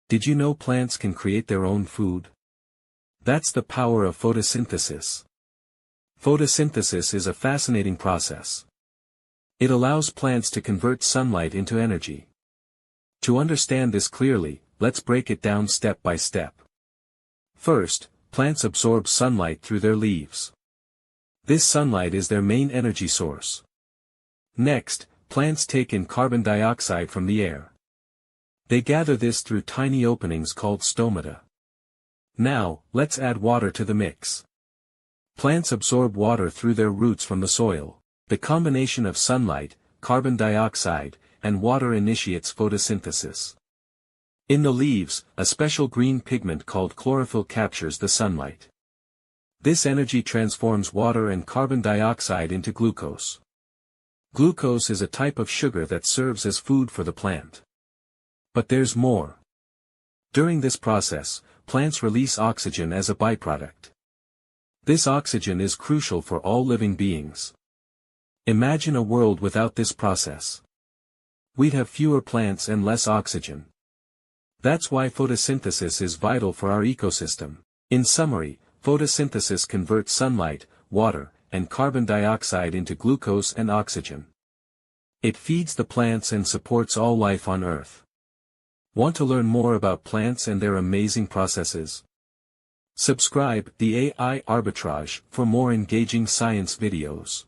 Did you know plants can create their own food? That's the power of photosynthesis. Photosynthesis is a fascinating process. It allows plants to convert sunlight into energy. To understand this clearly, let's break it down step by step. First, plants absorb sunlight through their leaves. This sunlight is their main energy source. Next, plants take in carbon dioxide from the air. They gather this through tiny openings called stomata. Now, let's add water to the mix. Plants absorb water through their roots from the soil. The combination of sunlight, carbon dioxide, and water initiates photosynthesis. In the leaves, a special green pigment called chlorophyll captures the sunlight. This energy transforms water and carbon dioxide into glucose. Glucose is a type of sugar that serves as food for the plant. But there's more. During this process, plants release oxygen as a byproduct. This oxygen is crucial for all living beings. Imagine a world without this process. We'd have fewer plants and less oxygen. That's why photosynthesis is vital for our ecosystem. In summary, photosynthesis converts sunlight, water, and carbon dioxide into glucose and oxygen. It feeds the plants and supports all life on Earth. Want to learn more about plants and their amazing processes? Subscribe the AI Arbitrage for more engaging science videos.